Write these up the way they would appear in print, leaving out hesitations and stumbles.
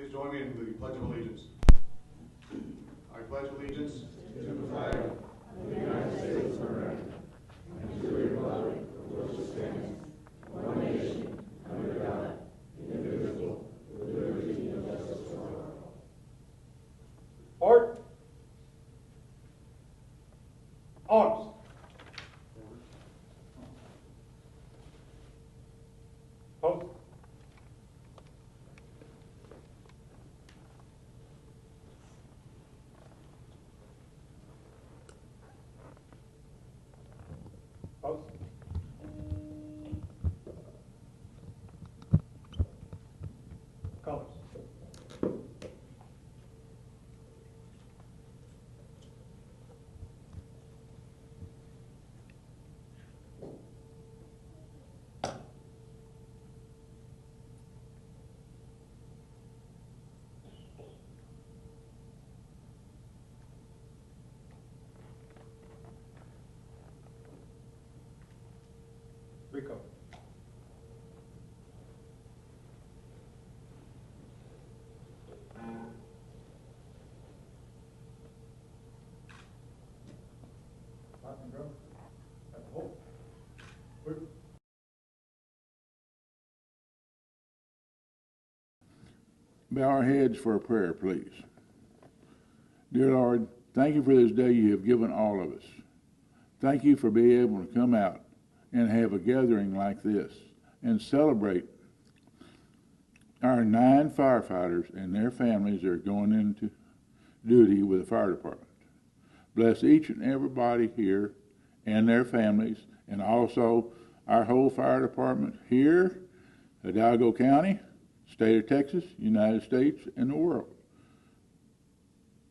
Please join me in the Pledge of Allegiance. I pledge allegiance to the flag of the United States of America and to the republic for which it stands, one nation, under God, indivisible, with liberty and justice for all. Art. Arms. Post. Post. Colors. Rico. Martin, bro. At the hole. Whoop. Bow our heads for a prayer, please. Dear Lord, thank you for this day you have given all of us. Thank you for being able to come out and have a gathering like this and celebrate our 9 firefighters and their families that are going into duty with the fire department. Bless each and everybody here and their families, and also our whole fire department here, Hidalgo County, state of Texas, United States, and the world.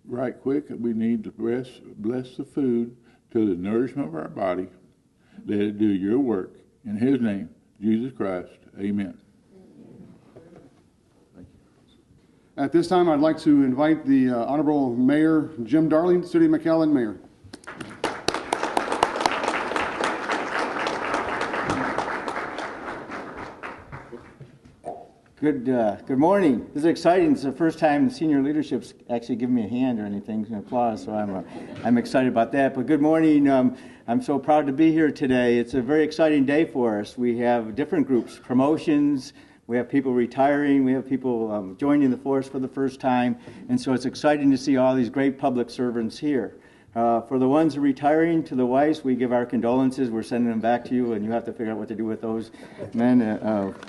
Right quick, we need to bless the food to the nourishment of our body. Let it do your work. In his name, Jesus Christ, amen. At this time, I'd like to invite the Honorable Mayor Jim Darling, City of McAllen Mayor. Good morning. This is exciting. It's the first time the senior leadership's actually giving me a hand or anything, an applause, so I'm excited about that. But good morning. I'm so proud to be here today. It's a very exciting day for us. We have different groups, promotions, we have people retiring, we have people joining the force for the first time, and so it's exciting to see all these great public servants here. For the ones retiring, to the wives, we give our condolences. We're sending them back to you, and you have to figure out what to do with those men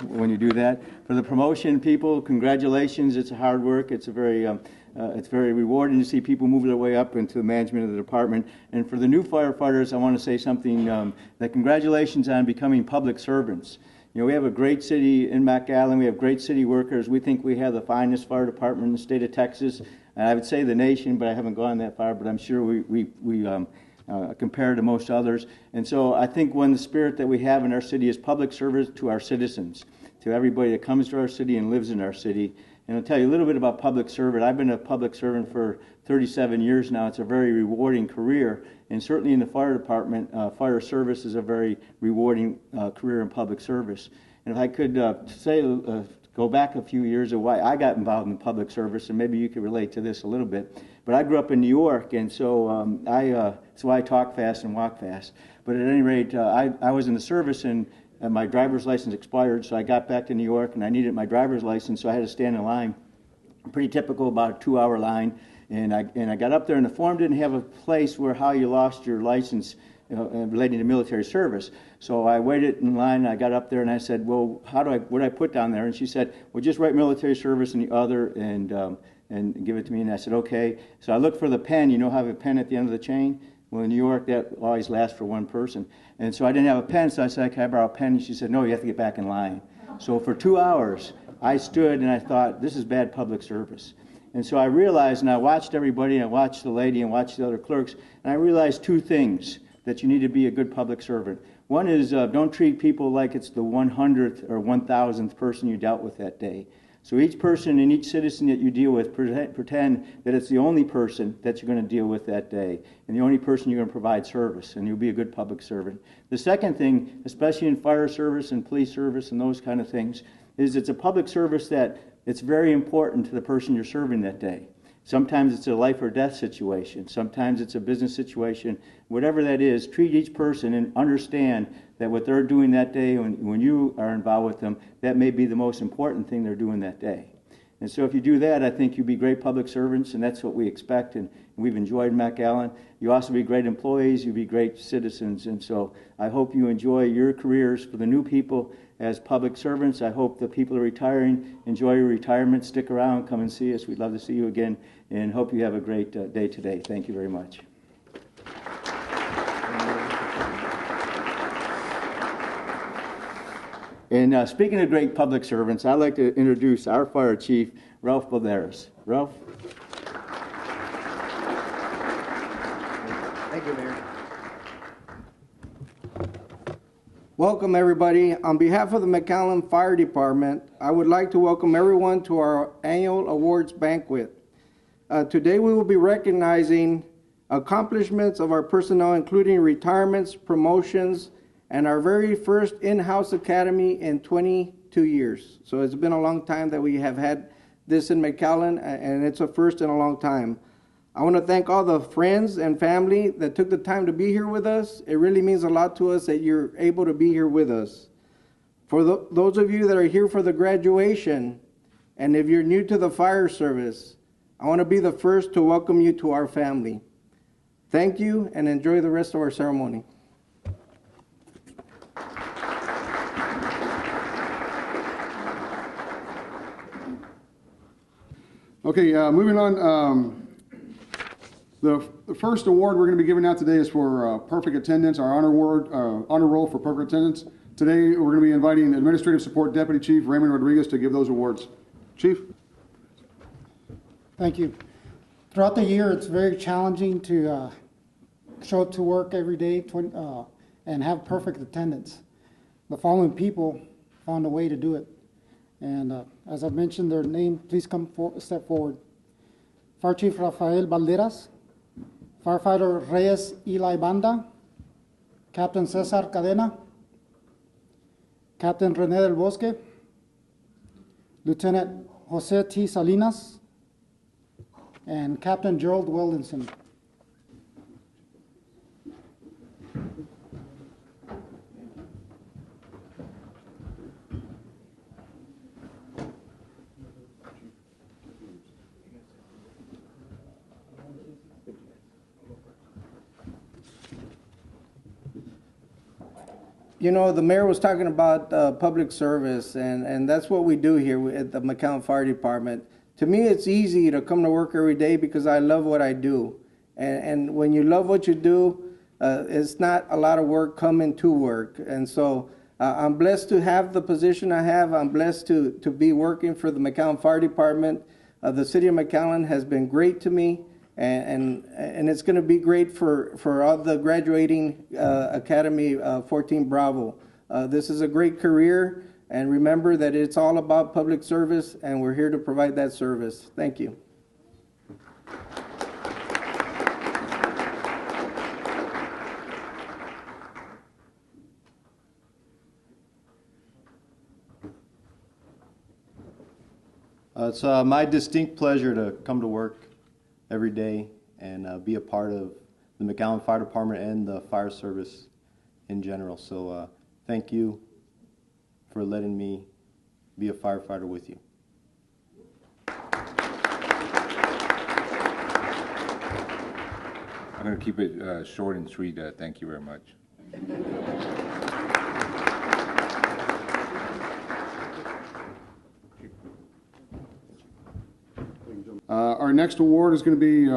when you do that. For the promotion people, congratulations. It's hard work. It's very rewarding to see people move their way up into the management of the department. And for the new firefighters, I want to say something that congratulations on becoming public servants. You know, we have a great city in McAllen. We have great city workers. We think we have the finest fire department in the state of Texas. And I would say the nation, but I haven't gone that far, but I'm sure we compare to most others. And so I think one of the spirit that we have in our city is public service to our citizens, to everybody that comes to our city and lives in our city. And I'll tell you a little bit about public servant. I've been a public servant for 37 years now. It's a very rewarding career. And certainly in the fire department, fire service is a very rewarding career in public service. And if I could go back a few years of why I got involved in public service, and maybe you could relate to this a little bit. But I grew up in New York, and so that's why I talk fast and walk fast. But at any rate, I was in the service, and my driver's license expired, so I got back to New York, and I needed my driver's license, so I had to stand in line. Pretty typical, about a 2-hour line. And I got up there, and the form didn't have a place where how you lost your license relating to military service. So I waited in line, and I got up there, and I said, well, what do I put down there? And she said, well, just write military service in the other and give it to me. And I said, okay. So I looked for the pen. You know how I have a pen at the end of the chain? Well, in New York, that always lasts for one person. And so I didn't have a pen, so I said, can I borrow a pen? And she said, no, you have to get back in line. So for 2 hours, I stood, and I thought, this is bad public service. And so I realized, and I watched everybody, and I watched the lady, and watched the other clerks, and I realized 2 things that you need to be a good public servant. One is don't treat people like it's the 100th or 1,000th person you dealt with that day. So each person and each citizen that you deal with, pretend that it's the only person that you're going to deal with that day, and the only person you're going to provide service, and you'll be a good public servant. The second thing, especially in fire service and police service and those kind of things, is it's a public service that it's very important to the person you're serving that day. Sometimes it's a life or death situation. Sometimes it's a business situation. Whatever that is, treat each person and understand that what they're doing that day, when you are involved with them, that may be the most important thing they're doing that day. And so if you do that, I think you'll be great public servants, and that's what we expect, and we've enjoyed McAllen. You also be great employees, you'll be great citizens, and so I hope you enjoy your careers. For the new people as public servants, I hope the people are retiring, enjoy your retirement, stick around, come and see us. We'd love to see you again, and hope you have a great day today. Thank you very much. And speaking of great public servants, I'd like to introduce our fire chief, Ralph Balderas. Ralph? Thank you, Mayor. Welcome, everybody. On behalf of the McAllen Fire Department, I would like to welcome everyone to our annual awards banquet. Today we will be recognizing accomplishments of our personnel, including retirements, promotions, and our very first in-house academy in 22 years. So it's been a long time that we have had this in McAllen, and it's a first in a long time. I want to thank all the friends and family that took the time to be here with us. It really means a lot to us that you're able to be here with us. For those of you that are here for the graduation, and if you're new to the fire service, I want to be the first to welcome you to our family. Thank you, and enjoy the rest of our ceremony. Okay, moving on. The first award we're going to be giving out today is for perfect attendance, our honor roll for perfect attendance. Today we're going to be inviting Administrative Support Deputy Chief Raymond Rodriguez to give those awards. Chief? Thank you. Throughout the year, it's very challenging to show up to work every day and have perfect attendance. The following people found a way to do it. And as I mentioned their name, please step forward. Fire Chief Rafael Balderas, Firefighter Reyes Eli Banda, Captain Cesar Cadena, Captain Rene del Bosque, Lieutenant Jose T. Salinas, and Captain Gerald Wildenson. You know, the mayor was talking about public service, and that's what we do here at the McAllen Fire Department. To me, it's easy to come to work every day because I love what I do. And when you love what you do, it's not a lot of work coming to work. And so I'm blessed to have the position I have. I'm blessed to be working for the McAllen Fire Department. The city of McAllen has been great to me. And it's going to be great for all the graduating Academy 14 Bravo. This is a great career, and remember that it's all about public service, and we're here to provide that service. Thank you. It's my distinct pleasure to come to work every day and be a part of the McAllen Fire Department and the fire service in general. So thank you for letting me be a firefighter with you. I'm going to keep it short and sweet. Thank you very much. Our next award is going to be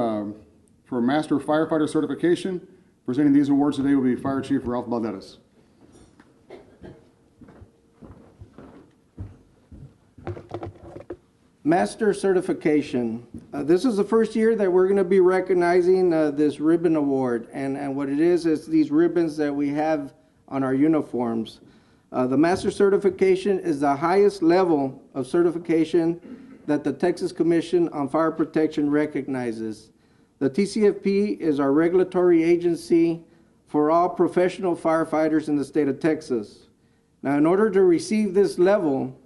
for Master Firefighter Certification. Presenting these awards today will be Fire Chief Ralph Balderas. Master Certification. This is the first year that we're going to be recognizing this ribbon award. And what it is these ribbons that we have on our uniforms. The Master Certification is the highest level of certification that the Texas Commission on Fire Protection recognizes. The TCFP is our regulatory agency for all professional firefighters in the state of Texas. Now, in order to receive this level,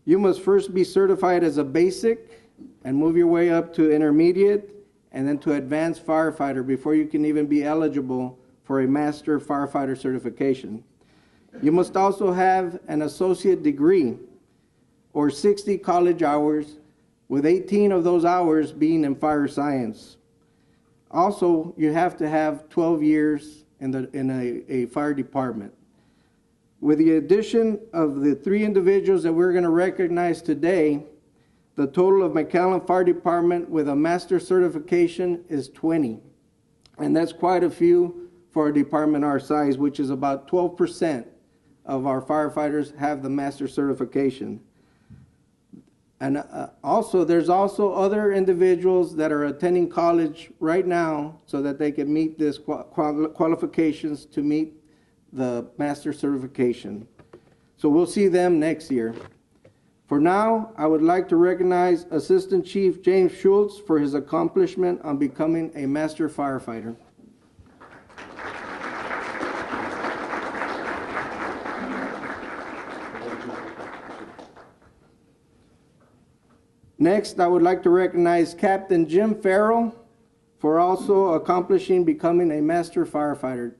You must first be certified as a basic and move your way up to intermediate and then to advanced firefighter before you can even be eligible for a master firefighter certification. You must also have an associate degree or 60 college hours, with 18 of those hours being in fire science. Also, you have to have 12 years in a fire department. With the addition of the 3 individuals that we're going to recognize today, the total of McAllen Fire Department with a master certification is 20. And that's quite a few for a department our size, which is about 12% of our firefighters have the master certification. And also, there's also other individuals that are attending college right now so that they can meet these qualifications to meet the master certification. So we'll see them next year. For now, I would like to recognize Assistant Chief James Schultz for his accomplishment on becoming a master firefighter. Next, I would like to recognize Captain Jim Farrell for also accomplishing becoming a master firefighter.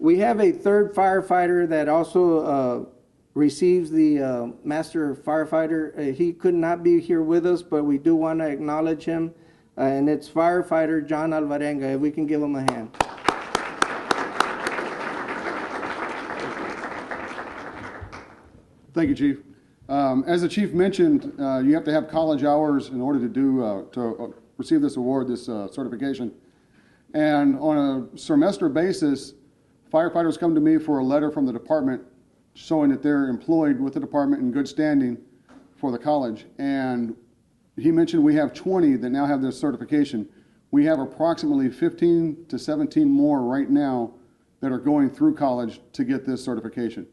We have a third firefighter that also receives the master firefighter. He could not be here with us, but we do want to acknowledge him, and it's firefighter John Alvarenga. If we can give him a hand. Thank you, Chief. As the Chief mentioned, you have to have college hours in order to receive this award, this certification. And on a semester basis, firefighters come to me for a letter from the department showing that they're employed with the department in good standing for the college. And he mentioned we have 20 that now have this certification. We have approximately 15 to 17 more right now that are going through college to get this certification.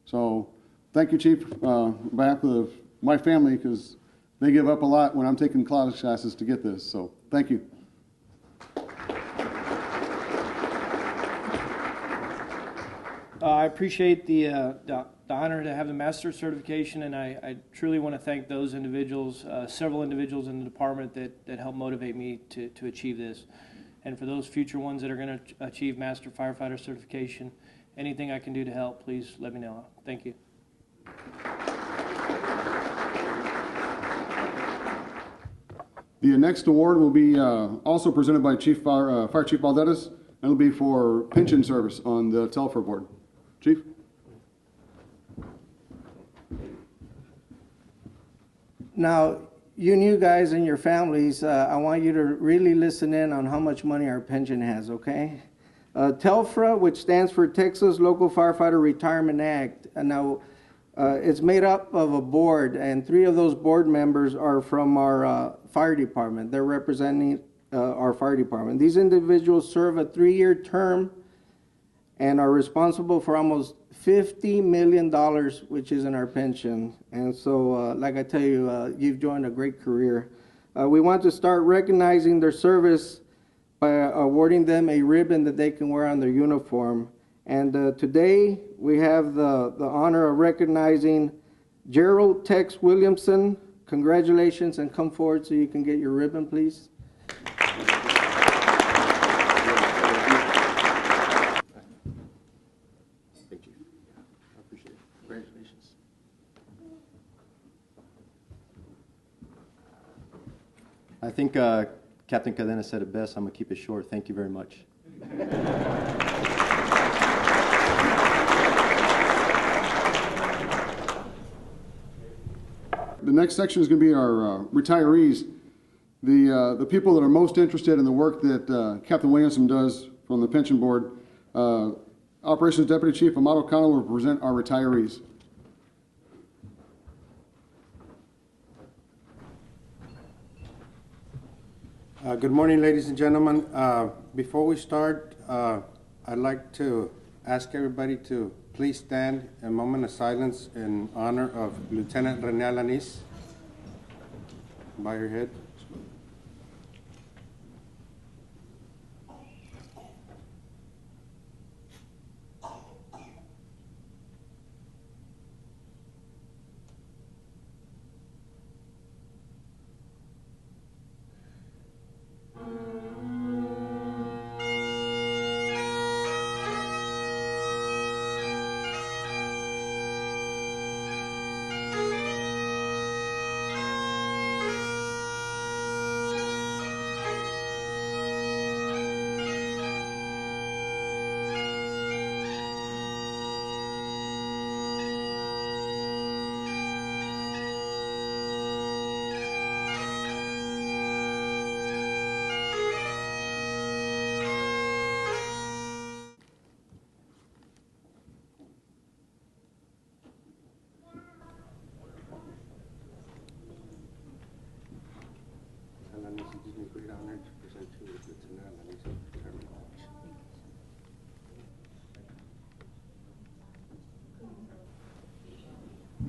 So thank you, Chief, on behalf of my family, because they give up a lot when I'm taking college classes to get this. So thank you. I appreciate the honor to have the master certification, and I truly want to thank those individuals, several individuals in the department that helped motivate me to achieve this. And for those future ones that are going to achieve master firefighter certification, anything I can do to help, please let me know. Thank you. The next award will be also presented by Fire Chief Valderas, and it'll be for pension service on the Telfair board. Chief? Now, you guys and your families, I want you to really listen in on how much money our pension has, okay? TELFRA, which stands for Texas Local Firefighter Retirement Act, and now it's made up of a board, and 3 of those board members are from our fire department. They're representing our fire department. These individuals serve a 3-year term and are responsible for almost $50 million, which is in our pension. And so, like I tell you, you've joined a great career. We want to start recognizing their service by awarding them a ribbon that they can wear on their uniform. And today, we have the honor of recognizing Gerald Tex Williamson. Congratulations, and come forward so you can get your ribbon, please. I think Captain Cadena said it best. I'm going to keep it short. Thank you very much. The next section is going to be our retirees, the people that are most interested in the work that Captain Williamson does from the pension board. Operations Deputy Chief Ahmad O'Connell will present our retirees. Good morning, ladies and gentlemen. Before we start, I'd like to ask everybody to please stand a moment of silence in honor of Lieutenant Rene Alanis. Bow your head. –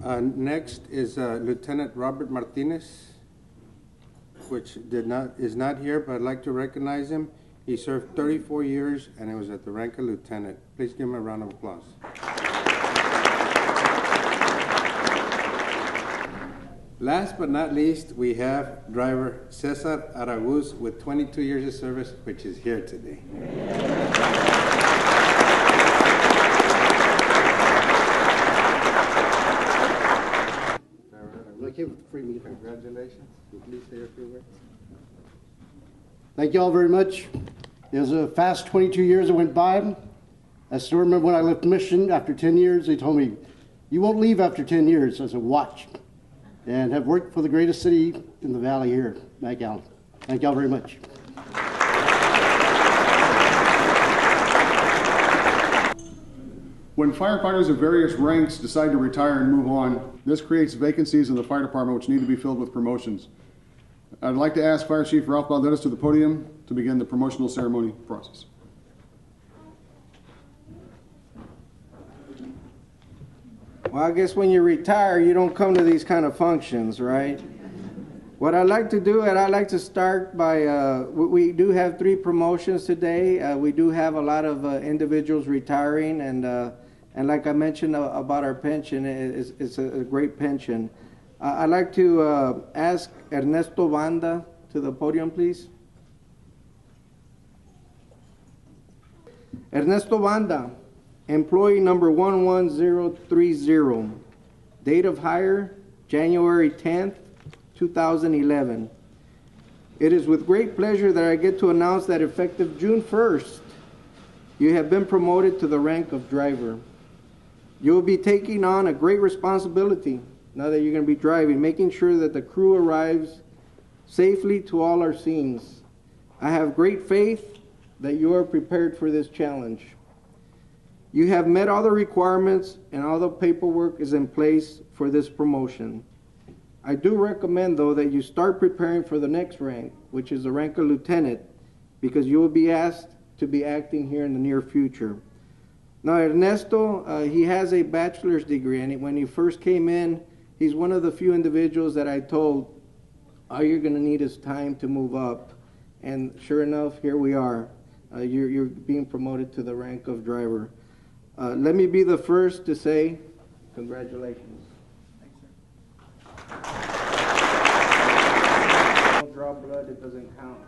Next is Lieutenant Robert Martinez, which is not here, but I'd like to recognize him. He served 34 years, and he was at the rank of lieutenant. Please give him a round of applause. Last but not least, we have driver Cesar Araguz with 22 years of service, which is here today. Congratulations. Please say a few words. Thank you all very much. It was a fast 22 years that went by. I still remember when I left mission after 10 years, they told me, "You won't leave after 10 years." I said, "Watch." And have worked for the greatest city in the valley here, McAllen. Thank you all very much. When firefighters of various ranks decide to retire and move on, this creates vacancies in the fire department which need to be filled with promotions. I'd like to ask Fire Chief Ralph Valdez to the podium to begin the promotional ceremony process. Well, I guess when you retire, you don't come to these kind of functions, right? What I'd like to do, and I'd like to start by, we do have 3 promotions today. We do have a lot of individuals retiring, and like I mentioned about our pension, it's a great pension. I'd like to ask Ernesto Vonda to the podium, please. Ernesto Vonda, employee number 11030, date of hire January 10th, 2011. It is with great pleasure that I get to announce that effective June 1st, you have been promoted to the rank of driver. You will be taking on a great responsibility now that you're going to be driving, making sure that the crew arrives safely to all our scenes. I have great faith that you are prepared for this challenge. You have met all the requirements and all the paperwork is in place for this promotion. I do recommend, though, that you start preparing for the next rank, which is the rank of lieutenant, because you will be asked to be acting here in the near future. Now, Ernesto, he has a bachelor's degree, and when he first came in, he's one of the few individuals that I told, all you're going to need is time to move up. And sure enough, here we are. You're being promoted to the rank of driver. Let me be the first to say congratulations. Don't draw blood, it doesn't count.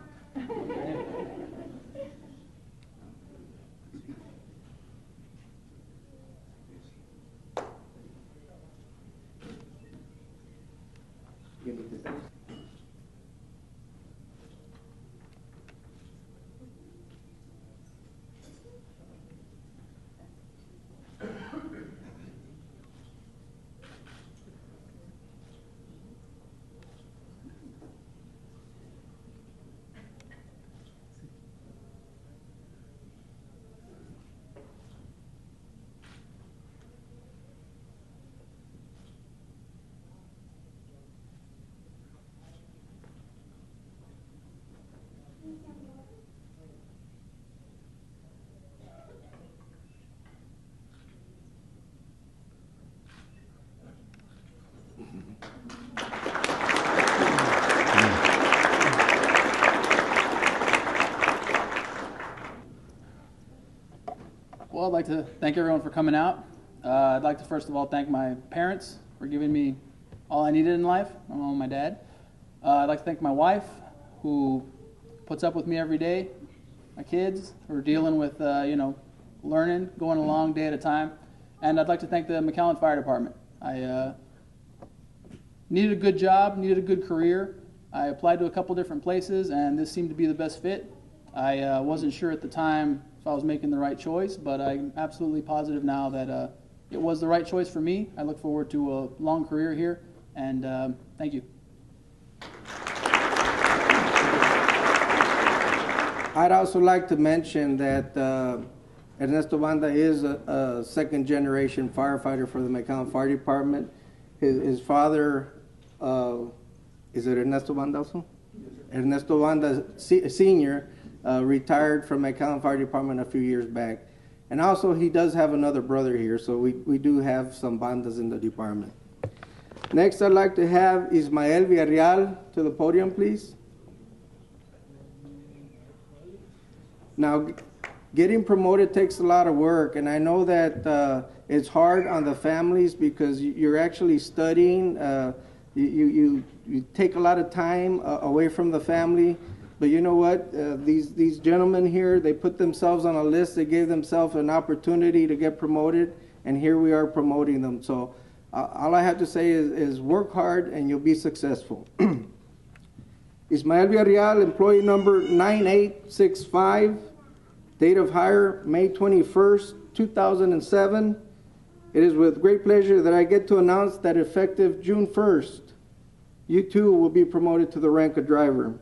Give me this. Well, I'd like to thank everyone for coming out. I'd like to first of all thank my parents for giving me all I needed in life, my mom and my dad. I'd like to thank my wife, who puts up with me every day, my kids, who are dealing with, learning, going along day at a time. And I'd like to thank the McAllen Fire Department. I needed a good job, needed a good career. I applied to a couple different places, and this seemed to be the best fit. I wasn't sure at the time if I was making the right choice, but I'm absolutely positive now that it was the right choice for me. I look forward to a long career here, and thank you. I'd also like to mention that Ernesto Vonda is a second-generation firefighter for the McAllen Fire Department. His father, is it Ernesto Vonda also? Ernesto Vonda Sr. Retired from McAllen Fire Department a few years back. And also he does have another brother here, so we do have some Vondas in the department. Next, I'd like to have Ismael Villarreal to the podium, please. Now, getting promoted takes a lot of work, and I know that it's hard on the families because you're actually studying. You take a lot of time away from the family. But you know what? These gentlemen here, they put themselves on a list. They gave themselves an opportunity to get promoted, and here we are promoting them. So all I have to say is work hard, and you'll be successful. Ismael Villarreal, employee number 9865, date of hire May 21st, 2007. It is with great pleasure that I get to announce that effective June 1st, you too will be promoted to the rank of driver.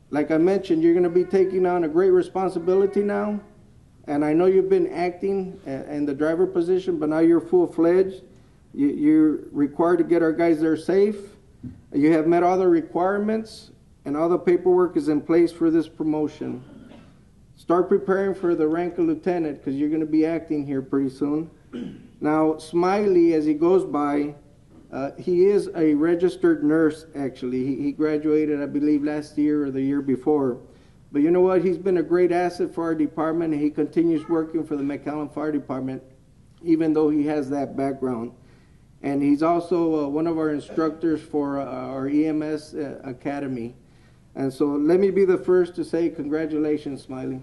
Like I mentioned, you're going to be taking on a great responsibility now, and I know you've been acting in the driver position, but now you're full-fledged. You're required to get our guys there safe. You have met all the requirements, and all the paperwork is in place for this promotion. Start preparing for the rank of lieutenant because you're going to be acting here pretty soon. Now, Smiley, as he goes by, he is a registered nurse, actually. He graduated, I believe, last year or the year before. But you know what? He's been a great asset for our department, and he continues working for the McAllen Fire Department, even though he has that background. And he's also one of our instructors for our EMS Academy. And so let me be the first to say congratulations, Smiley.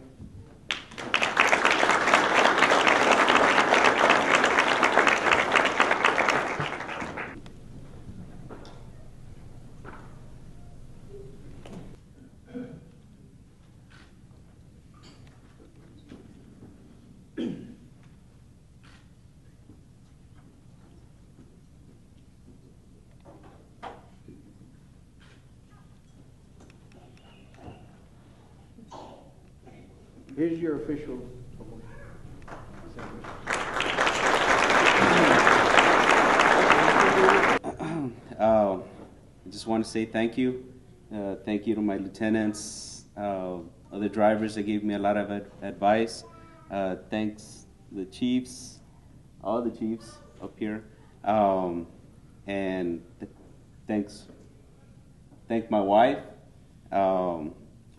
Here's your official promotion. I just want to say thank you. Thank you to my lieutenants, other drivers that gave me a lot of advice. Thanks the chiefs, all the chiefs up here. And thank my wife.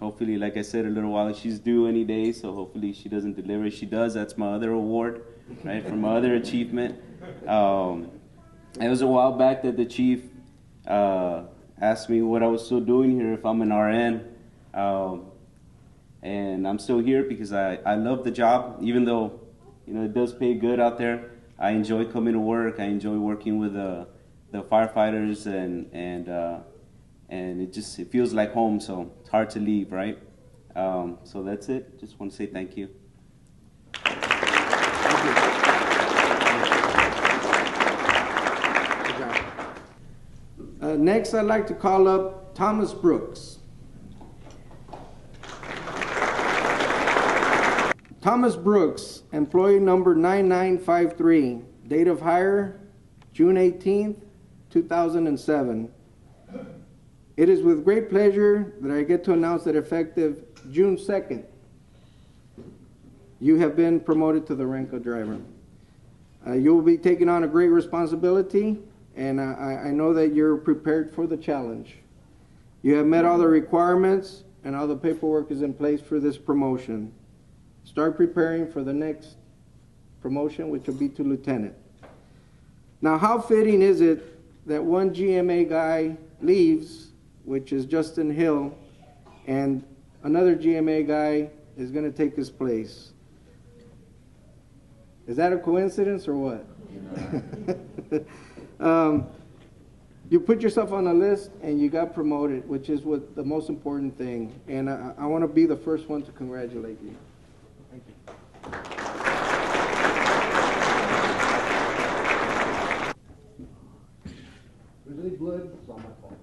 Hopefully, like I said a little while, she's due any day, so hopefully she doesn't deliver. If she does, that's my other award, right, for my other achievement. It was a while back that the chief asked me what I was still doing here, if I'm an RN. And I'm still here because I love the job, even though, you know, it does pay good out there. I enjoy coming to work. I enjoy working with the firefighters, and it feels like home, so it's hard to leave, right? So that's it. Just want to say thank you. Next, I'd like to call up Thomas Brooks. Thomas Brooks, employee number 9953, date of hire June 18th, 2007. It is with great pleasure that I get to announce that effective June 2nd, you have been promoted to the rank of driver. You will be taking on a great responsibility, and I know that you're prepared for the challenge. You have met all the requirements, and all the paperwork is in place for this promotion. Start preparing for the next promotion, which will be to lieutenant. Now, how fitting is it that one GMA guy leaves, which is Justin Hill, and another GMA guy is going to take his place? Is that a coincidence or what? You put yourself on a list and you got promoted, which is what the most important thing. And I want to be the first one to congratulate you. Thank you. There's any blood? It's all my fault.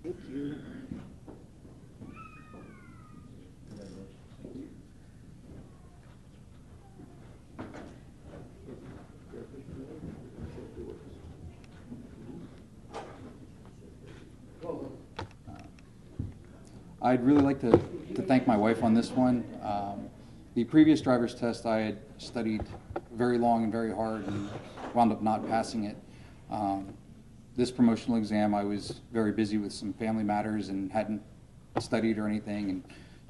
Thank you. I'd really like to thank my wife on this one. The previous driver's test I had studied very long and very hard and wound up not passing it. This promotional exam, I was very busy with some family matters and hadn't studied or anything, and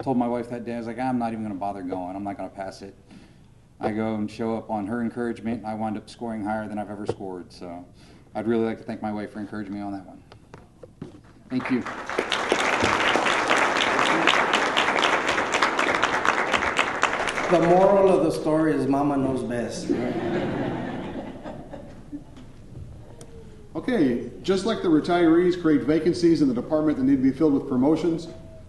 told my wife that day, I was like, I'm not even going to bother going. I'm not going to pass it. I go and show up on her encouragement, and I wound up scoring higher than I've ever scored. So I'd really like to thank my wife for encouraging me on that one. Thank you. The moral of the story is Mama knows best. Okay, just like the retirees create vacancies in the department that need to be filled with promotions,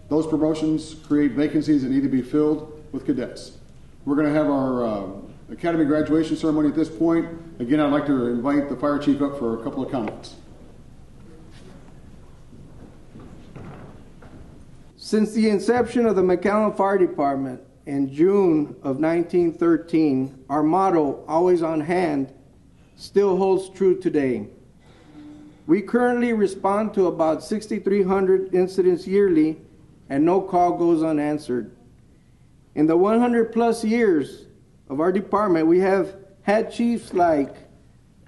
those promotions create vacancies that need to be filled with cadets. We're going to have our Academy graduation ceremony at this point. Again, I'd like to invite the fire chief up for a couple of comments. Since the inception of the McAllen Fire Department in June of 1913, our motto, always on hand, still holds true today. We currently respond to about 6,300 incidents yearly, and no call goes unanswered. In the 100 plus years of our department, we have had chiefs like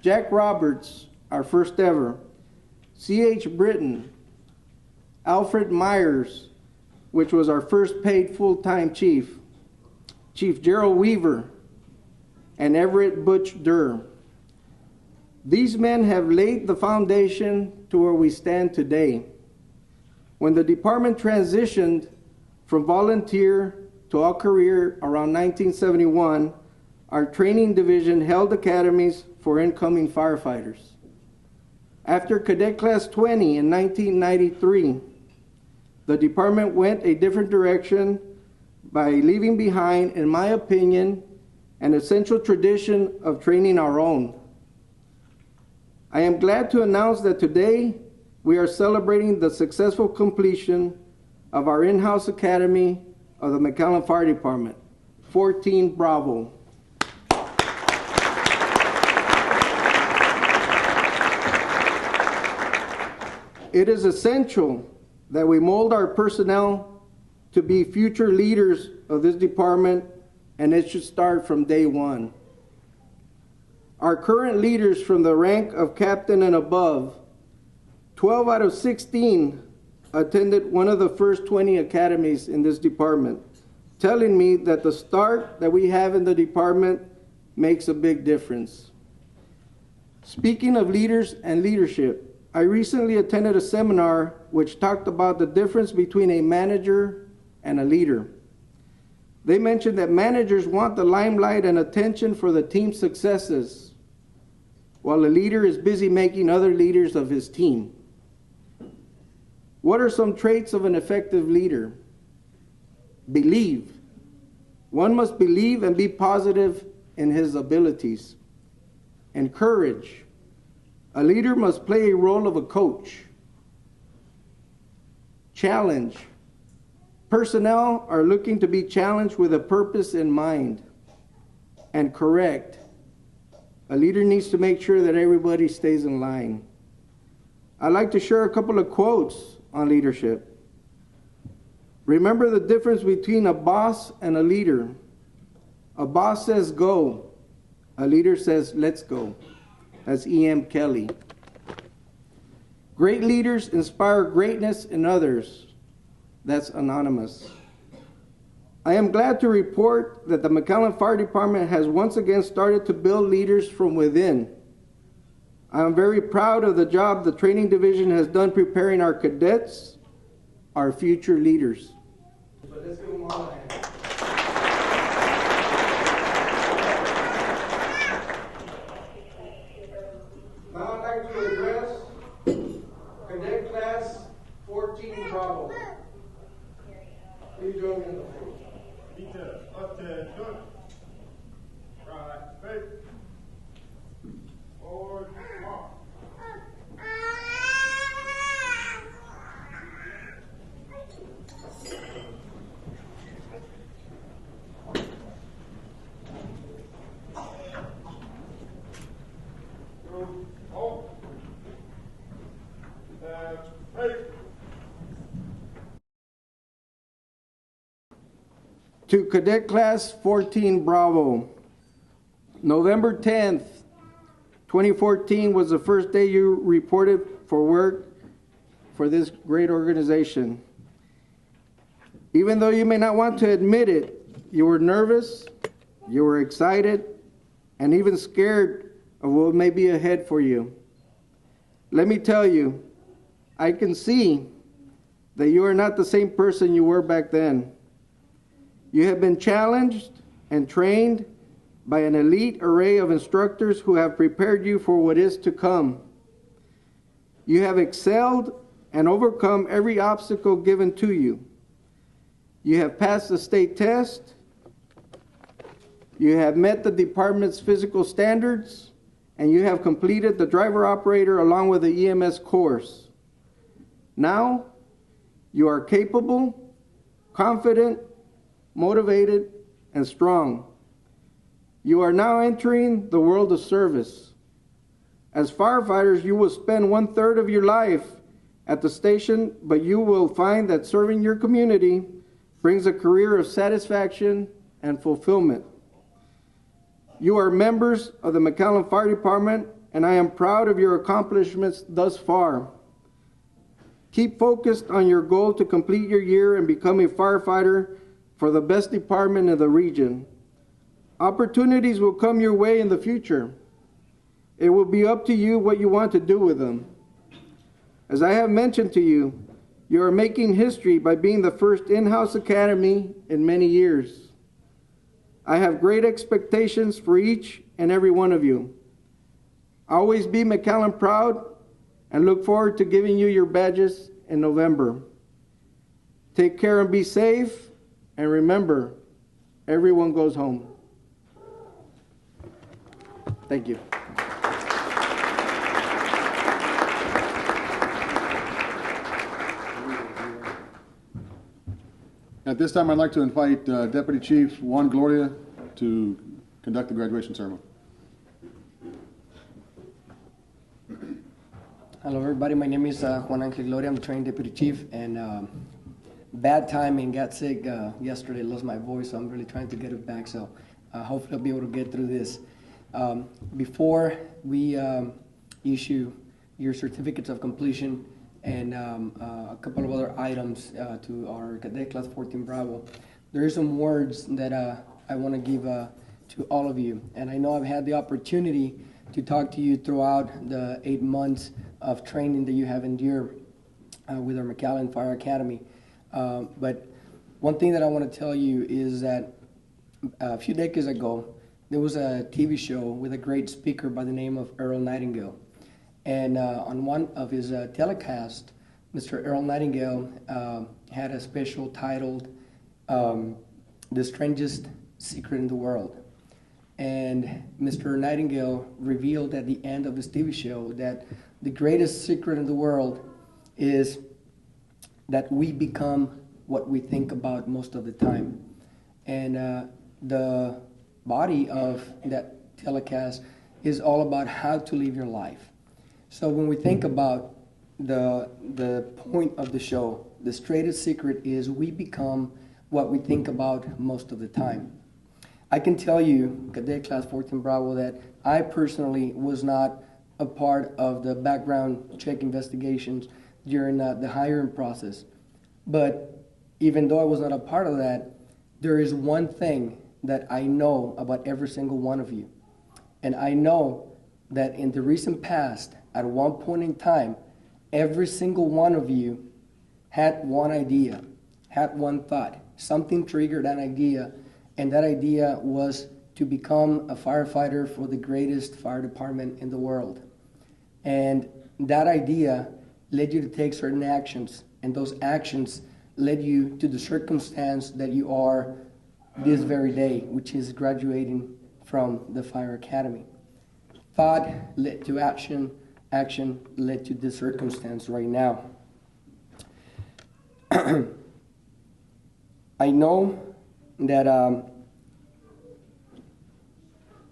Jack Roberts, our first ever, C.H. Britton, Alfred Myers, which was our first paid full-time chief, Chief Gerald Weaver, and Everett Butch Durr. These men have laid the foundation to where we stand today. When the department transitioned from volunteer to all career around 1971, our training division held academies for incoming firefighters. After Cadet Class 20 in 1993, the department went a different direction by leaving behind, in my opinion, an essential tradition of training our own. I am glad to announce that today we are celebrating the successful completion of our in-house academy of the McAllen Fire Department, 14 Bravo. It is essential that we mold our personnel to be future leaders of this department, and it should start from day one. Our current leaders from the rank of captain and above, 12 out of 16 attended one of the first 20 academies in this department, telling me that the start that we have in the department makes a big difference. Speaking of leaders and leadership, I recently attended a seminar which talked about the difference between a manager and a leader. They mentioned that managers want the limelight and attention for the team's successes, while a leader is busy making other leaders of his team. What are some traits of an effective leader? Believe. One must believe and be positive in his abilities. Encourage. A leader must play a role of a coach. Challenge. Personnel are looking to be challenged with a purpose in mind. And correct. A leader needs to make sure that everybody stays in line. I'd like to share a couple of quotes on leadership. Remember the difference between a boss and a leader. A boss says go. A leader says let's go. That's E.M. Kelly. Great leaders inspire greatness in others. That's anonymous. I am glad to report that the McAllen Fire Department has once again started to build leaders from within. I am very proud of the job the training division has done preparing our cadets, our future leaders. But let's give them all a hand. Now I'd like to address Cadet Class 14 Bravo. Please join me in the floor. Attention. Right, face. Forward, march. To Cadet Class 14 Bravo, November 10th, 2014 was the first day you reported for work for this great organization. Even though you may not want to admit it, you were nervous, you were excited, and even scared of what may be ahead for you. Let me tell you, I can see that you are not the same person you were back then. You have been challenged and trained by an elite array of instructors who have prepared you for what is to come. You have excelled and overcome every obstacle given to you. You have passed the state test. You have met the department's physical standards, and you have completed the driver operator along with the EMS course. Now, you are capable, confident, motivated, and strong. You are now entering the world of service. As firefighters, you will spend 1/3 of your life at the station, but you will find that serving your community brings a career of satisfaction and fulfillment. You are members of the McAllen Fire Department, and I am proud of your accomplishments thus far. Keep focused on your goal to complete your year and become a firefighter for the best department in the region. Opportunities will come your way in the future. It will be up to you what you want to do with them. As I have mentioned to you, you are making history by being the first in-house academy in many years. I have great expectations for each and every one of you. Always be McAllen proud, and look forward to giving you your badges in November. Take care and be safe, and remember, everyone goes home. Thank you. At this time, I'd like to invite Deputy Chief Juan Gloria to conduct the graduation ceremony. Hello, everybody. My name is Juan Angel Gloria. I'm the training deputy chief, and bad timing. Got sick yesterday. Lost my voice, so I'm really trying to get it back. So hopefully, I'll be able to get through this. Before we issue your certificates of completion and a couple of other items to our Cadet Class 14 Bravo, there are some words that I want to give to all of you. And I know I've had the opportunity to talk to you throughout the 8 months of training that you have endured with our McAllen Fire Academy. But one thing that I want to tell you is that a few decades ago, there was a TV show with a great speaker by the name of Earl Nightingale. And on one of his telecasts, Mr. Earl Nightingale had a special titled, The Strangest Secret in the World. And Mr. Nightingale revealed at the end of his TV show that the greatest secret in the world is that we become what we think about most of the time. And the body of that telecast is all about how to live your life. So when we think about the point of the show, the straightest secret is we become what we think about most of the time. I can tell you, Cadet Class 14 Bravo, that I personally was not a part of the background check investigations during the hiring process. But even though I was not a part of that, there is one thing that I know about every single one of you. And I know that in the recent past, at one point in time, every single one of you had one idea, had one thought. Something triggered an idea, and that idea was to become a firefighter for the greatest fire department in the world. And that idea led you to take certain actions, and those actions led you to the circumstance that you are this very day, which is graduating from the Fire Academy. Thought led to action, action led to this circumstance right now. I know that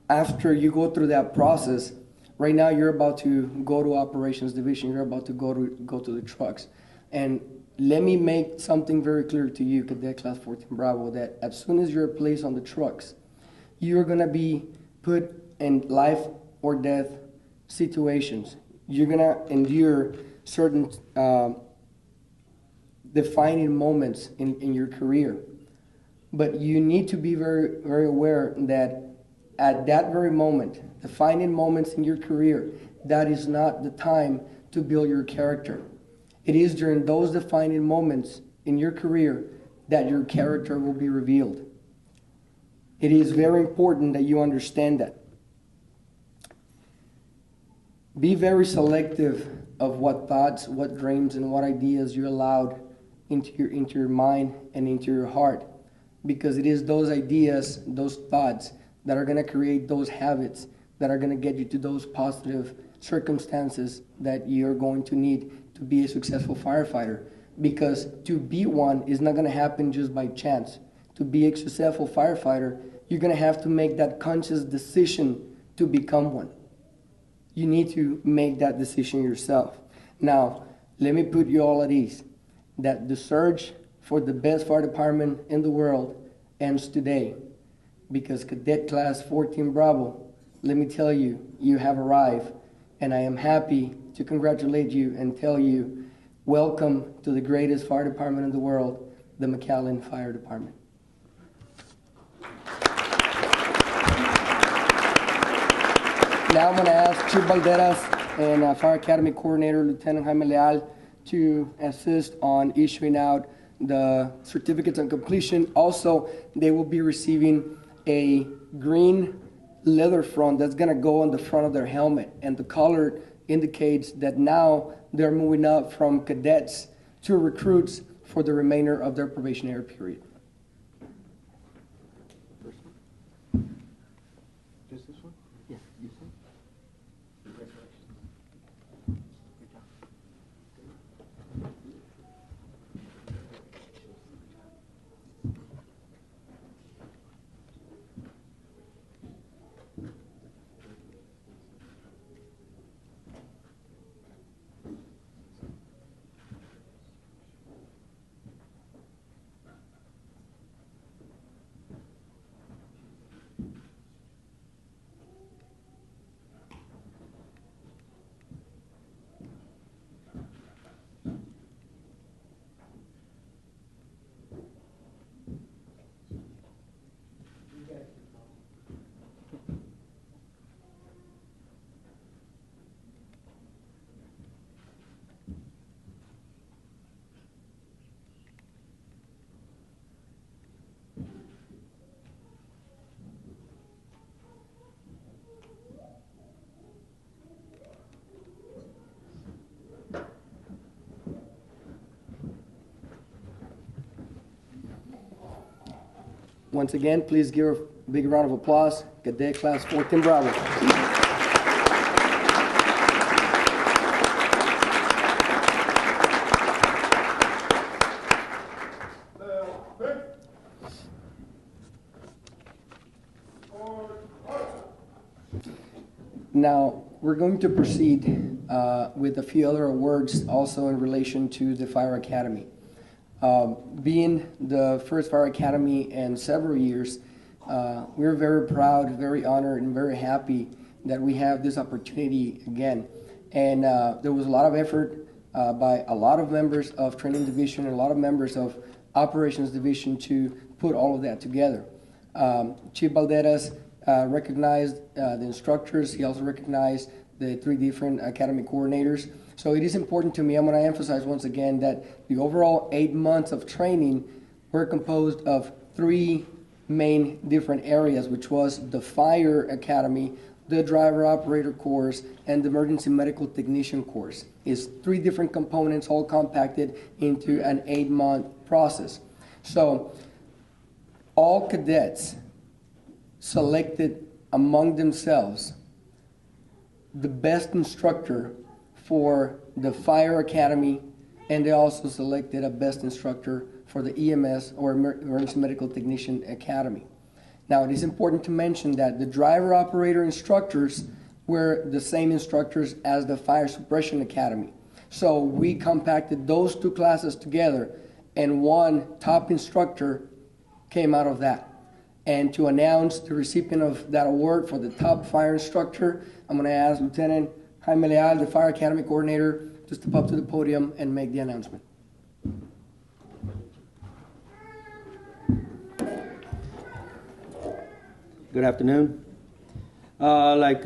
after you go through that process, right now you're about to go to operations division, you're about to go to the trucks. And let me make something very clear to you, Cadet Class 14 Bravo, that as soon as you're placed on the trucks, you're going to be put in life or death situations. You're going to endure certain defining moments in your career. But you need to be very, very aware that at that very moment, defining moments in your career, that is not the time to build your character. It is during those defining moments in your career that your character will be revealed. It is very important that you understand that. Be very selective of what thoughts, what dreams, and what ideas you allowed into your mind and into your heart. Because it is those ideas, those thoughts, that are going to create those habits that are going to get you to those positive circumstances that you're going to need to be a successful firefighter. Because to be one is not going to happen just by chance. To be a successful firefighter, you're going to have to make that conscious decision to become one. You need to make that decision yourself. Now, let me put you all at ease that the search for the best fire department in the world ends today. Because Cadet Class 14 Bravo, let me tell you, you have arrived. And I am happy to congratulate you and tell you, welcome to the greatest fire department in the world, the McAllen Fire Department. Now I'm going to ask Chief Valderas and Fire Academy Coordinator Lieutenant Jaime Leal to assist on issuing out the certificates of completion. Also, they will be receiving a green leather front that's going to go on the front of their helmet, and the color indicates that now they're moving up from cadets to recruits for the remainder of their probationary period. Just this one? Yeah, you see? Once again, please give a big round of applause. Cadet Class 14 Bravo. Now, we're going to proceed with a few other awards also in relation to the Fire Academy. Being the first Fire Academy in several years, we're very proud, very honored, and very happy that we have this opportunity again. And there was a lot of effort by a lot of members of Training Division and a lot of members of Operations Division to put all of that together. Chief Valderas recognized the instructors. He also recognized the 3 different academy coordinators. So it is important to me, I'm going to emphasize once again that the overall 8 months of training were composed of 3 main different areas, which was the Fire Academy, the Driver Operator course, and the Emergency Medical Technician course. It's 3 different components all compacted into an 8-month process. So all cadets selected among themselves the best instructor for the Fire Academy, and they also selected a best instructor for the EMS or Emergency Medical Technician Academy. Now, it is important to mention that the driver operator instructors were the same instructors as the Fire Suppression Academy. So we compacted those two classes together, and one top instructor came out of that. And to announce the recipient of that award for the top fire instructor, I'm going to ask Lieutenant Jaime Leal, the Fire Academy coordinator, to step up to the podium and make the announcement. Good afternoon. Like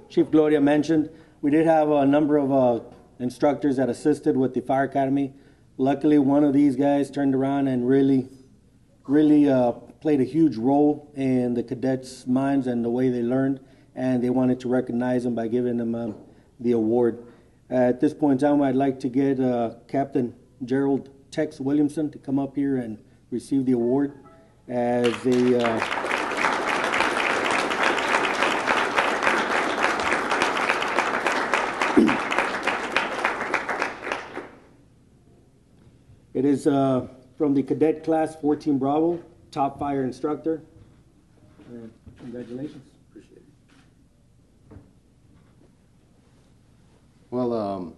Chief Gloria mentioned, we did have a number of instructors that assisted with the Fire Academy. Luckily, one of these guys turned around and really played a huge role in the cadets' minds and the way they learned, and they wanted to recognize him by giving him the award. At this point in time, I'd like to get Captain Gerald Tex Williamson to come up here and receive the award as a... It is from the Cadet Class 14 Bravo, top fire instructor. Congratulations. Appreciate it. Well,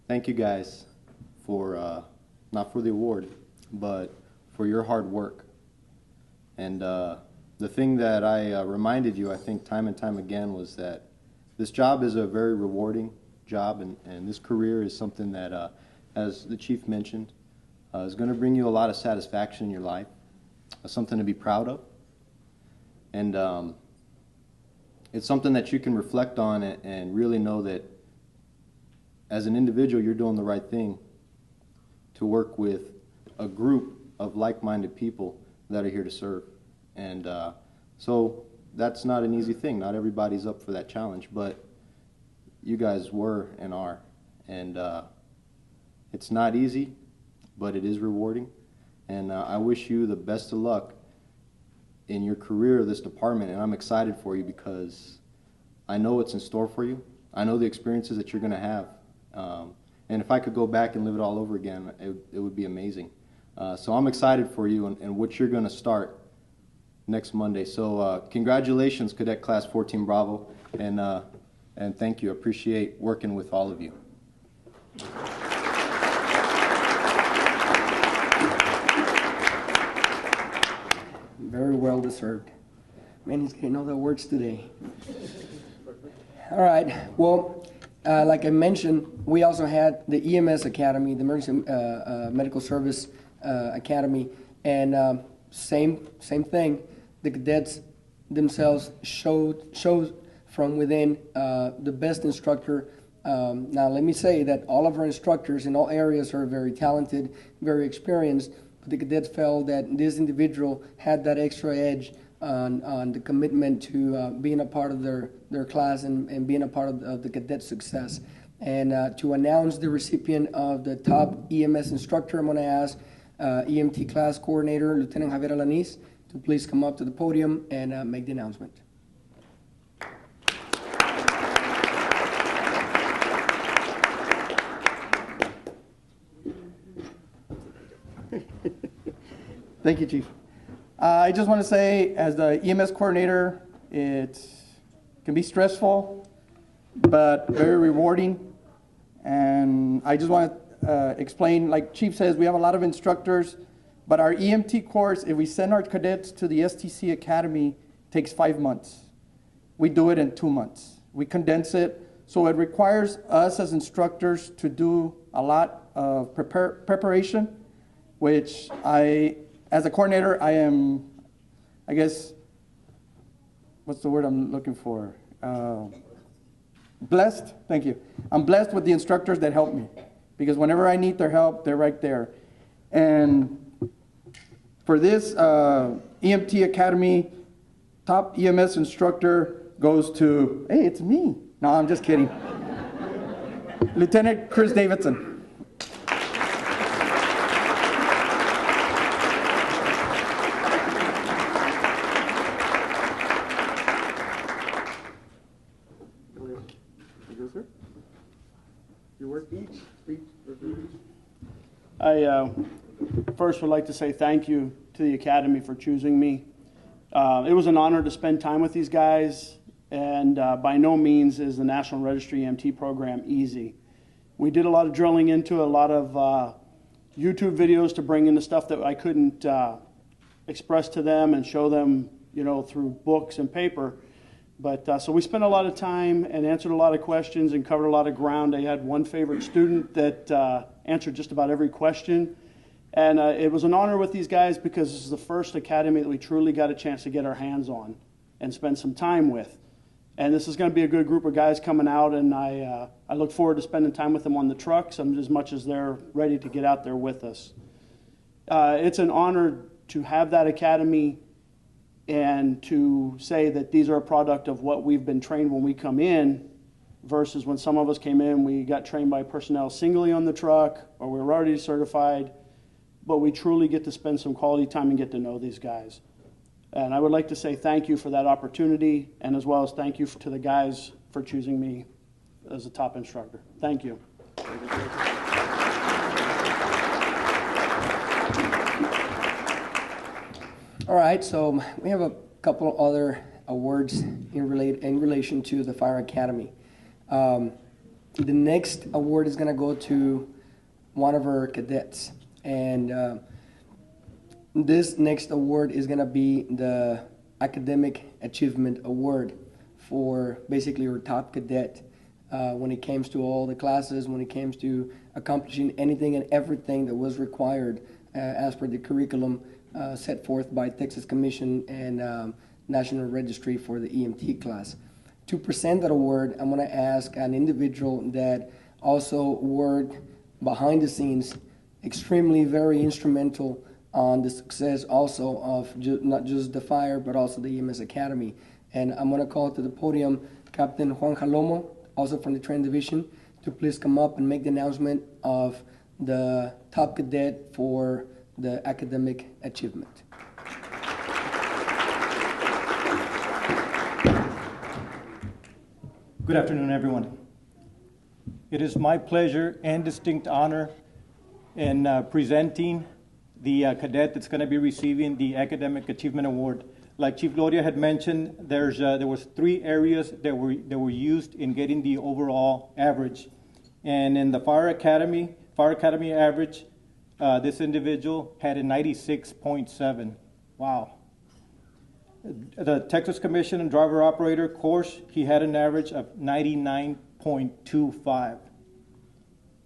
thank you guys for, not for the award, but for your hard work. And the thing that I reminded you, I think, time and time again, was that this job is a very rewarding job, and this career is something that, as the chief mentioned, is going to bring you a lot of satisfaction in your life, something to be proud of, and it's something that you can reflect on and really know that as an individual you're doing the right thing to work with a group of like-minded people that are here to serve. And so that's not an easy thing. Not everybody's up for that challenge, but you guys were and are. And it's not easy, but it is rewarding. And I wish you the best of luck in your career of this department. And I'm excited for you because I know what's in store for you. I know the experiences that you're going to have. And if I could go back and live it all over again, it would be amazing. So I'm excited for you and what you're going to start next Monday. So congratulations, Cadet Class 14 Bravo, and thank you. I appreciate working with all of you. Very well deserved. Man, he's getting all the awards today. All right. Well, like I mentioned, we also had the EMS Academy, the Emergency Medical Service Academy, and same thing. The cadets themselves showed from within the best instructor. Now, let me say that all of our instructors in all areas are very talented, very experienced. But the cadets felt that this individual had that extra edge on the commitment to being a part of their class and being a part of the cadet success. And to announce the recipient of the top EMS instructor, I'm going to ask EMT class coordinator, Lieutenant Javier Alanis, to please come up to the podium and make the announcement. Thank you, Chief. I just want to say, as the EMS coordinator, it can be stressful, but very rewarding. And I just want to explain, like Chief says, we have a lot of instructors, but our EMT course, if we send our cadets to the STC Academy, takes 5 months. We do it in 2 months. We condense it, so it requires us as instructors to do a lot of preparation, which as a coordinator, I am, I guess, what's the word I'm looking for? Blessed, thank you. I'm blessed with the instructors that help me, because whenever I need their help, they're right there. And for this EMT Academy, top EMS instructor goes to, hey, it's me. No, I'm just kidding. Lieutenant Chris Davidson. I first would like to say thank you to the Academy for choosing me. It was an honor to spend time with these guys. and by no means is the National Registry EMT program easy. We did a lot of drilling into it, a lot of YouTube videos to bring in the stuff that I couldn't express to them and show them, you know, through books and paper. But so we spent a lot of time and answered a lot of questions and covered a lot of ground. I had one favorite student that answered just about every question. And it was an honor with these guys because this is the first academy that we truly got a chance to get our hands on and spend some time with. And this is going to be a good group of guys coming out, and I look forward to spending time with them on the trucks as much as they're ready to get out there with us. It's an honor to have that academy and to say that these are a product of what we've been trained when we come in versus when some of us came in, we got trained by personnel singly on the truck or we were already certified, but we truly get to spend some quality time and get to know these guys. And I would like to say thank you for that opportunity, and as well as thank you to the guys for choosing me as a top instructor. Thank you. All right, so we have a couple other awards in relation to the Fire Academy. The next award is going to go to one of our cadets, and this next award is going to be the Academic Achievement Award for basically our top cadet when it comes to all the classes, when it comes to accomplishing anything and everything that was required as per the curriculum set forth by Texas Commission and National Registry for the EMT class. To present that award, I'm going to ask an individual that also worked behind the scenes, extremely very instrumental on the success also of not just the fire, but also the Ems Academy. And I'm going to call to the podium Captain Juan Jalomo, also from the Training Division, to please come up and make the announcement of the top cadet for the academic achievement. Good afternoon, everyone. It is my pleasure and distinct honor in presenting the cadet that's going to be receiving the Academic Achievement Award. Like Chief Gloria had mentioned, there was 3 areas that were used in getting the overall average. And in the Fire Academy average, this individual had a 96.7. Wow. The Texas Commission and Driver Operator course, he had an average of 99.25.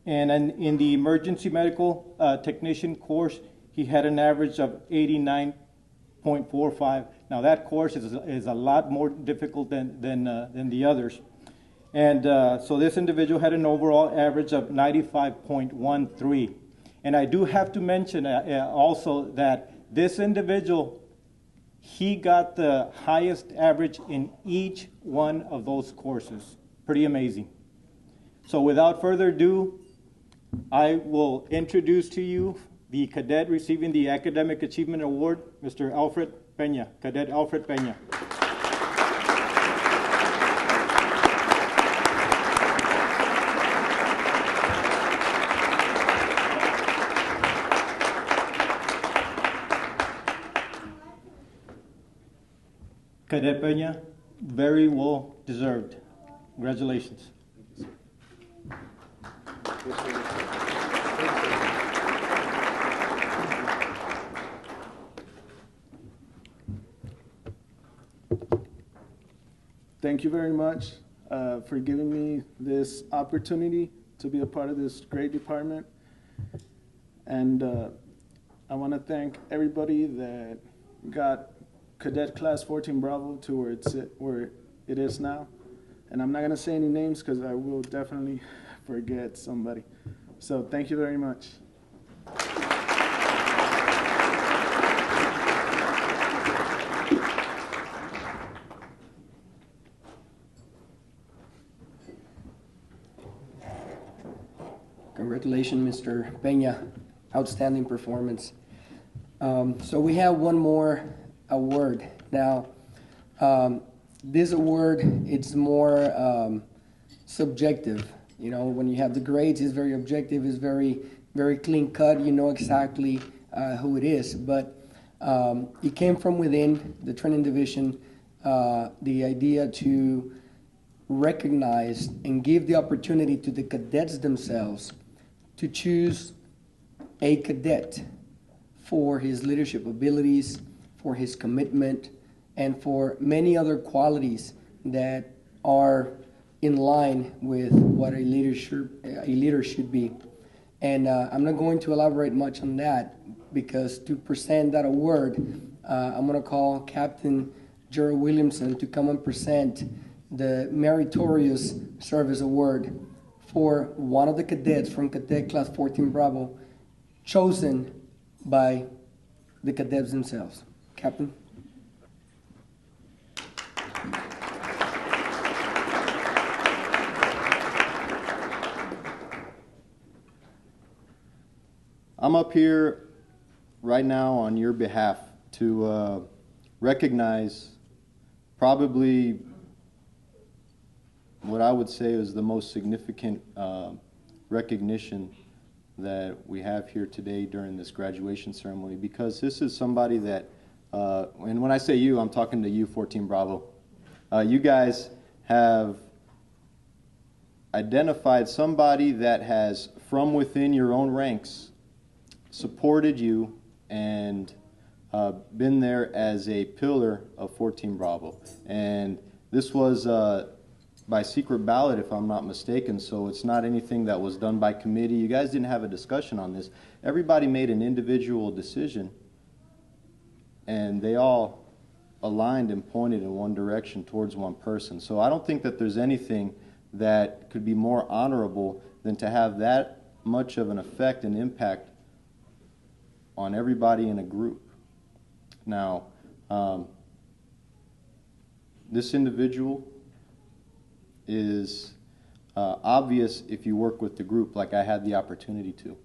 And in the Emergency Medical Technician course, he had an average of 89.45. Now that course is a lot more difficult than the others. And so this individual had an overall average of 95.13. And I do have to mention also that this individual, he got the highest average in each one of those courses. Pretty amazing. So without further ado, I will introduce to you the cadet receiving the Academic Achievement Award, Mr. Alfred Pena, Cadet Alfred Pena. Cadet Pena, very well deserved. Congratulations. Thank you very much for giving me this opportunity to be a part of this great department. And I want to thank everybody that got Cadet Class 14 Bravo to where it is now. And I'm not going to say any names because I will definitely forget somebody. So thank you very much. Congratulations, Mr. Pena. Outstanding performance. So we have one more award. Now, this award, it's more subjective. You know, when you have the grades, it's very objective, it's very, very clean cut. You know exactly who it is. But it came from within the training division, the idea to recognize and give the opportunity to the cadets themselves to choose a cadet for his leadership abilities, for his commitment, and for many other qualities that are in line with what a leader should be. And I'm not going to elaborate much on that, because to present that award, I'm going to call Captain Gerald Williamson to come and present the Meritorious Service Award for one of the cadets from Cadet Class 14 Bravo, chosen by the cadets themselves. Captain. I'm up here right now on your behalf to recognize probably what I would say is the most significant recognition that we have here today during this graduation ceremony, because this is somebody that, and when I say you, I'm talking to you, 14 Bravo. You guys have identified somebody that has, from within your own ranks, supported you and been there as a pillar of 14 Bravo. And this was by secret ballot, if I'm not mistaken, so it's not anything that was done by committee. You guys didn't have a discussion on this. Everybody made an individual decision, and they all aligned and pointed in one direction towards one person. So I don't think that there's anything that could be more honorable than to have that much of an effect and impact on everybody in a group. Now, this individual is obvious if you work with the group like I had the opportunity to.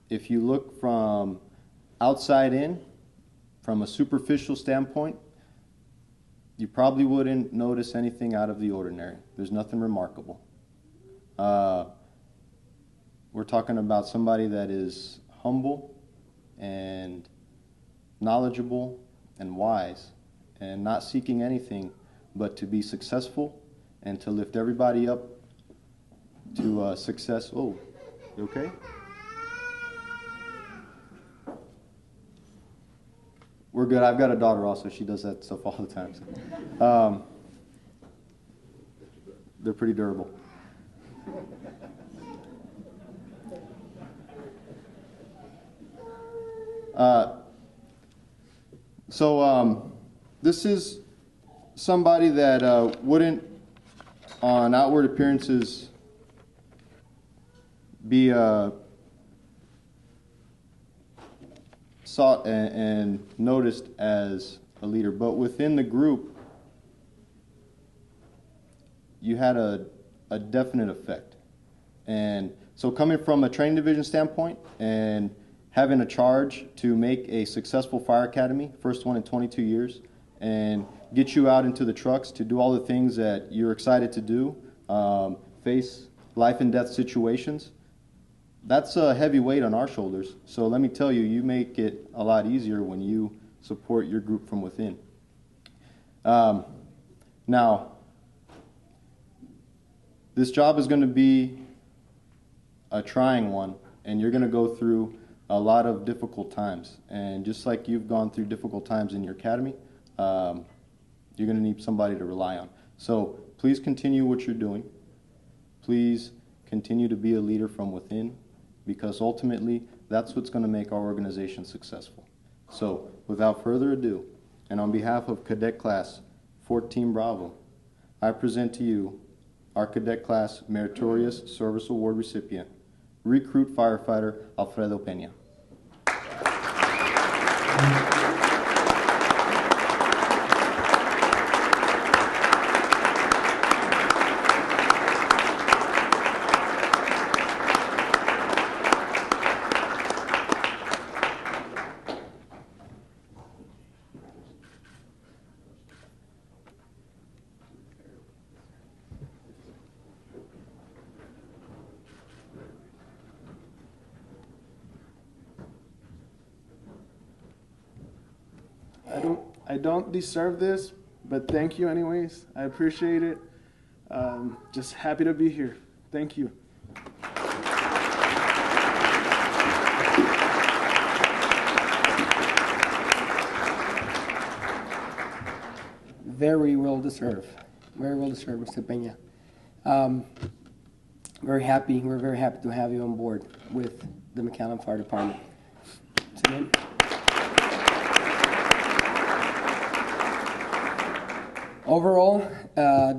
If you look from outside in, from a superficial standpoint, you probably wouldn't notice anything out of the ordinary. There's nothing remarkable. We're talking about somebody that is humble and knowledgeable and wise and not seeking anything but to be successful and to lift everybody up to success. Oh, you okay? We're good. I've got a daughter also. She does that stuff all the time. So. They're pretty durable. This is somebody that wouldn't, on outward appearances, be sought and noticed as a leader, but within the group, you had a definite effect. And so coming from a training division standpoint and having a charge to make a successful fire academy, first one in 22 years, and get you out into the trucks to do all the things that you're excited to do, face life and death situations, that's a heavy weight on our shoulders. So let me tell you, you make it a lot easier when you support your group from within. Now, this job is going to be a trying one, and you're going to go through a lot of difficult times. And just like you've gone through difficult times in your academy, you're going to need somebody to rely on. So please continue what you're doing. Please continue to be a leader from within, because ultimately that's what's going to make our organization successful. So without further ado, and on behalf of Cadet Class 14 Bravo, I present to you our Cadet Class Meritorious Service Award recipient, Recruit Firefighter Alfredo Pena. I don't deserve this, but thank you anyways. I appreciate it. Just happy to be here. Thank you. Very well deserved. Very well deserved, Mr. Pena. Very happy. We're very happy to have you on board with the McAllen Fire Department. Again. Overall,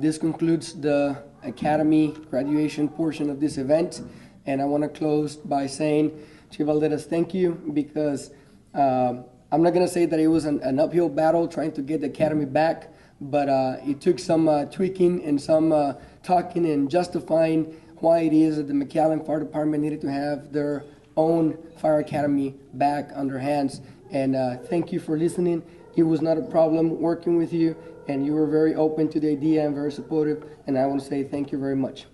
this concludes the Academy graduation portion of this event, and I want to close by saying, Chief Valderas, thank you, because I'm not going to say that it was an uphill battle trying to get the Academy back, but it took some tweaking and some talking and justifying why it is that the McAllen Fire Department needed to have their own Fire Academy back on their hands. And thank you for listening. It was not a problem working with you, and you were very open to the idea and very supportive, and I want to say thank you very much.